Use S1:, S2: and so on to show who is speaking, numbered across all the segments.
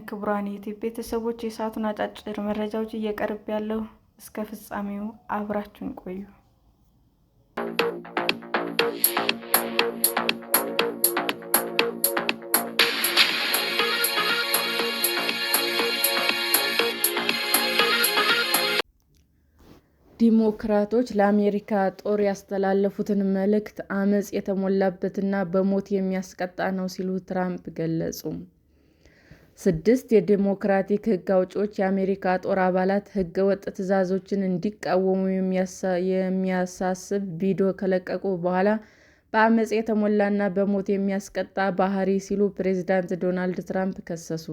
S1: ክቡራን የዩቲዩብ ቤተሰቦች የሰዓቱን አጫጭር መረጃዎች እየቀርብ ያለው እስከ ፍጻሜው አብራችሁን ቆዩ። ዲሞክራቶች ለአሜሪካ ጦር ያስተላለፉትን መልእክት አመጽ የተሞላበትና በሞት የሚያስቀጣ ነው ሲሉ ትራምፕ ገለጹ። 6 የዲሞክራቲክ ሕግ አውጪዎች የአሜሪካ ጦር አባላት ሕገ-ወጥ ትዕዛዞችን እንዲቃወሙ የሚያሳስብ ቪዲዮ ከለቀቁ በኋላ በአመጽ የተሞላና በሞት የሚያስቀጣ ባህሪ ሲሉ ፕሬዝዳንት ዶናልድ ትራምፕ ከሰሱ።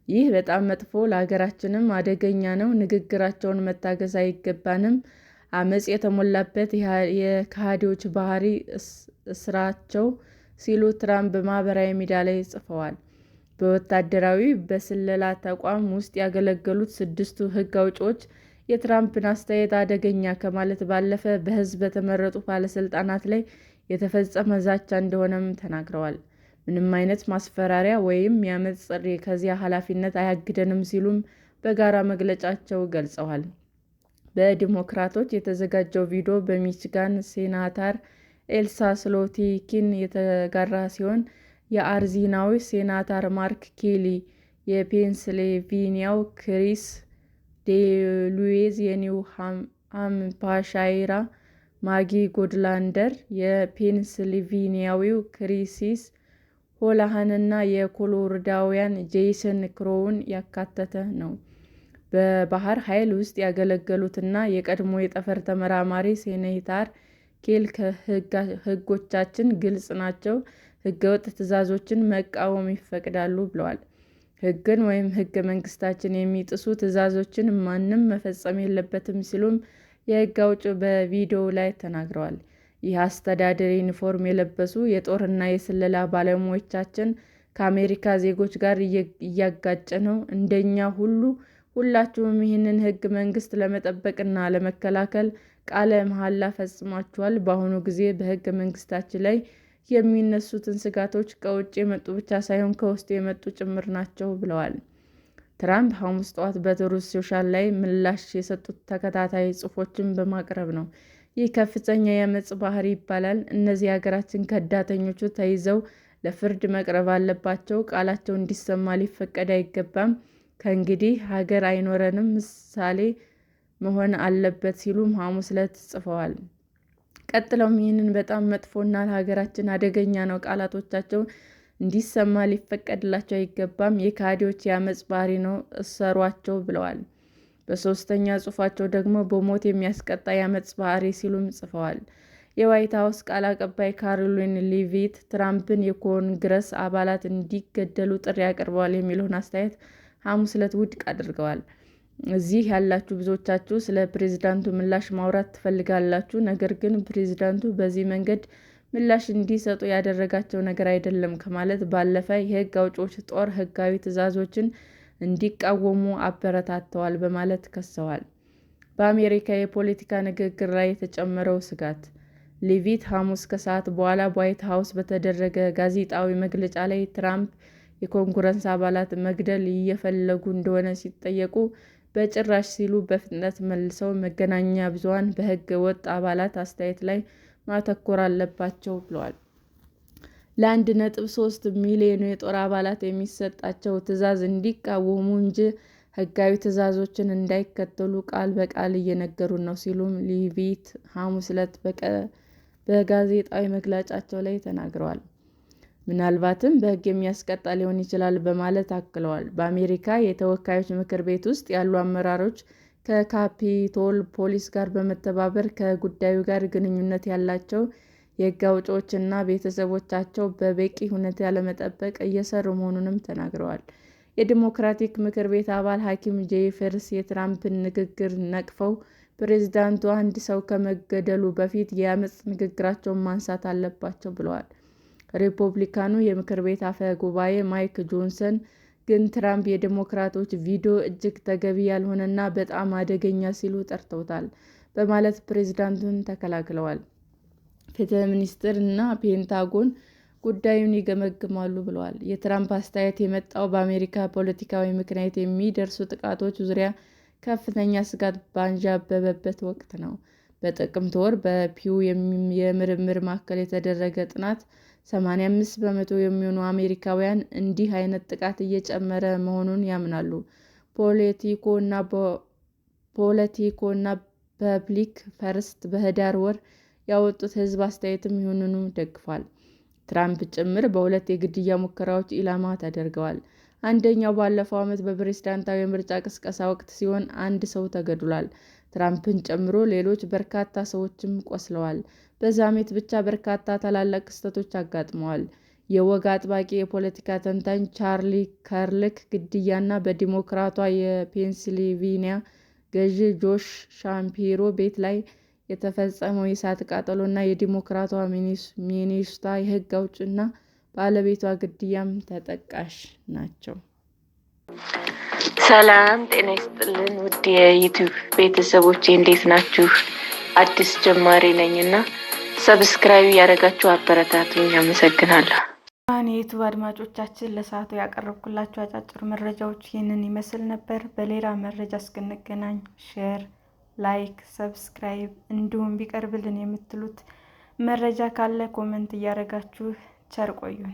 S1: ይህ በጣም መጥፎ፣ ለሀገራችንም አደገኛ ነው። ንግግራቸውን መታገስ አይገባንም። አመጽ የተሞላበት የከሃዲዎች ባህሪ እስራቸው ሲሉ ትራምፕ በማህበራዊ ሚዲያ ላይ ጽፈዋል። በወታደራዊ በስለላ ተቋም ውስጥ ያገለገሉት 6ቱ ሕግ አውጪዎች የትራምፕን አስተያየት አደገኛ ከማለት ባለፈ በሕዝብ በተመረጡ ባለስልጣናት ላይ የተፈጸመ ዛቻ እንደሆነም ተናግረዋል። ምንም አይነት ማስፈራሪያ ወይም የአመጽ ጥሪ ከዚህ ኃላፊነት አያግደንም ሲሉም በጋራ መግለጫቸው ገልጸዋል። በዲሞክራቶች የተዘጋጀው ቪዲዮ በሚቺጋን ሴናተር ኤልሳ ስሎቲኪን የተጋራ ሲሆን የአሪዞናው ሴናተር ማርክ ኬሊ፣ የፔንስልቬኒያው ክሪስ ዴሉዌዝ፣ የኒው ሃምፕሻይሯ ማጊ ጎድላንደር፣ የፔንስልቬኒያው ክሪስ ሆላሃን እና የኮሎራዶው ጄሰን ክሮውን ያካተተ ነው። በባህር ኃይል ውስጥ ያገለገሉትና የቀድሞ የጠፈር ተመራማሪ ሴናተር ኬሊ ሕጎቻችን ግልጽ ናቸው፣ ሕገ-ወጥ ትዕዛዞችን መቃወም ይፈቀዳል ብለዋል። ሕግን ወይም ሕገ መንግሥታችንን የሚጥሱ ትዕዛዞችን ማንም መፈጸም የለበትም ሲሉም የሕግ አውጪው በቪዲዮው ላይ ተናግረዋል። ይህ አስተዳደር ዩኒፎርም የለበሱ የጦርና የስለላ ባለሙያዎቻችን ከአሜሪካ ዜጎች ጋር እያጋጨ ነው። እንደኛ ሁላችሁም ይህንን ሕገ መንግሥት ለመጠበቅና ለመከላከል ቃለ መሐላ ፈጽማችኋል። በአሁኑ ጊዜ በሕገ መንግሥታችን ላይ የሚነሱትን ስጋቶች ከውጭ የመጡ ብቻ ሳይሆን ከውስጥ የመጡ ጭምር ናቸው ብለዋል። ትራምፕ ሐሙስ ጠዋት በትሩዝ ሶሻል ላይ ምላሽ የሰጡት ተከታታይ ጽሑፎችን በማቅረብ ነው። ይህ ከፍተኛ የአመጽ ባህሪ ይባላል። እነዚህ የሀገራችን ከዳተኞች ተይዘው ለፍርድ መቅረብ አለባቸው። ቃላቸው እንዲሰማ ሊፈቀድ አይገባም። ከእንግዲህ ሀገር አይኖረንም፣ ምሳሌ መሆን አለበት ሲሉም ሐሙስ ዕለት ጽፈዋል። ቀጥለውም ይህንን በጣም መጥፎና ለሀገራችን አደገኛ ነው፣ ቃላቶቻቸው እንዲሰማ ሊፈቀድላቸው አይገባም፣ የከሃዲዎች የአመጽ ባህሪ ነው፣ እሰሯቸው ብለዋል። በሦስተኛ ጽሑፋቸው ደግሞ በሞት የሚያስቀጣ የአመጽ ባህሪ ሲሉም ጽፈዋል። የዋይት ሀውስ ቃል አቀባይ ካሮሊን ሌቪት ትራምፕን የኮንግረስ አባላት እንዲገደሉ ጥሪ አቅርበዋል የሚለውን አስተያየት ሐሙስ ዕለት ውድቅ አድርገዋል። እዚህ ያላችሁ ብዙዎቻችሁ ስለ ፕሬዝዳንቱ ምላሽ ማውራት ትፈልጋላችሁ፣ ነገር ግን ፕሬዝዳንቱ በዚህ መንገድ ምላሽ እንዲሰጡ ያደረጋቸው ነገር አይደለም ከማለት ባለፈ የሕግ አውጪዎች ጦር ሕጋዊ ትዕዛዞችን እንዲቃወሙ አበረታተዋል በማለት ከሰዋል። በአሜሪካ የፖለቲካ ንግግር ላይ የተጨመረው ስጋት። ሌቪት ሐሙስ ከሰዓት በኋላ በዋይት ሀውስ በተደረገ ጋዜጣዊ መግለጫ ላይ ትራምፕ የኮንግረስ አባላት መግደል እየፈለጉ እንደሆነ ሲጠየቁ በጭራሽ ሲሉ በፍጥነት መልሰው መገናኛ ብዙኃን በሕገ ወጥ አባላት አስተያየት ላይ ማተኮር አለባቸው ብለዋል። ለ1.3 ሚሊዮን የጦር አባላት የሚሰጣቸው ትዕዛዝ እንዲቃወሙ እንጂ ሕጋዊ ትዕዛዞችን እንዳይከተሉ ቃል በቃል እየነገሩን ነው ሲሉም ሌቪት ሐሙስ ዕለት በጋዜጣዊ መግለጫቸው ላይ ተናግረዋል። ምናልባትም በሕግ የሚያስቀጣ ሊሆን ይችላል በማለት አክለዋል። በአሜሪካ የተወካዮች ምክር ቤት ውስጥ ያሉ አመራሮች ከካፒቶል ፖሊስ ጋር በመተባበር ከጉዳዩ ጋር ግንኙነት ያላቸው የሕግ አውጪዎች እና ቤተሰቦቻቸው በበቂ ሁኔታ ለመጠበቅ እየሰሩ መሆኑንም ተናግረዋል። የዲሞክራቲክ ምክር ቤት አባል ሐኪም ጄፈርስ የትራምፕን ንግግር ነቅፈው ፕሬዝዳንቱ አንድ ሰው ከመገደሉ በፊት የአመጽ ንግግራቸውን ማንሳት አለባቸው ብለዋል። ሪፐብሊካኑ የምክር ቤት አፈ ጉባኤ ማይክ ጆንሰን ግን ትራምፕ የዲሞክራቶች ቪቶ እጅግ ተገቢ ያልሆነና በጣም አደገኛ ሲሉ ጠርተውታል በማለት ፕሬዝዳንቱን ተከላክለዋል። ፍትህ ሚኒስቴር እና ፔንታጎን ጉዳዩን ይገመግማሉ ብለዋል። የትራምፕ አስተያየት የመጣው በአሜሪካ ፖለቲካዊ ምክንያት የሚደርሱ ጥቃቶች ዙሪያ ከፍተኛ ስጋት ባንዣበበበት ወቅት ነው። በጥቅምት ወር በፒው የምርምር ማዕከል የተደረገ ጥናት 85% የሚሆኑ አሜሪካውያን እንዲህ አይነት ጥቃት እየጨመረ መሆኑን ያምናሉ። ፖለቲኮ እና ፐብሊክ ፈርስት በህዳር ወር ያወጡት ህዝብ አስተያየትም ይህንኑ ደግፏል። ትራምፕ ጭምር በሁለት የግድያ ሙከራዎች ኢላማ ተደርገዋል። አንደኛው ባለፈው ዓመት በፕሬዝዳንታዊ ምርጫ ቅስቀሳ ወቅት ሲሆን አንድ ሰው ተገድሏል። ትራምፕን ጨምሮ ሌሎች በርካታ ሰዎችም ቆስለዋል። በዚህ ዓመት ብቻ በርካታ ታላላቅ ክስተቶች አጋጥመዋል። የወግ አጥባቂ የፖለቲካ ተንታኝ ቻርሊ ከርልክ ግድያና በዲሞክራቷ የፔንሲልቬኒያ ገዢ ጆሽ ሻፒሮ ቤት ላይ የተፈጸመው የእሳት ቃጠሎ እና የዲሞክራቷ ሚኔሶታ የሕግ አውጭና ባለቤቷ ግድያም ተጠቃሽ ናቸው።
S2: ሰላም ጤና ይስጥልን ውድ የዩቲዩብ ቤተሰቦቼ እንዴት ናችሁ? አዲስ ጀማሪ ነኝ እና ሰብስክራይብ ያደረጋችሁ አበረታቱኝ። አመሰግናለሁ።
S1: የዩቲዩብ አድማጮቻችን ለሰዓቱ ያቀረብኩላችሁ አጫጭር መረጃዎች ይህንን ይመስል ነበር። በሌላ መረጃ እስክንገናኝ ሼር፣ ላይክ፣ ሰብስክራይብ እንዲሁም ቢቀርብልን የምትሉት መረጃ ካለ ኮመንት እያደረጋችሁ ቸር ቆዩን።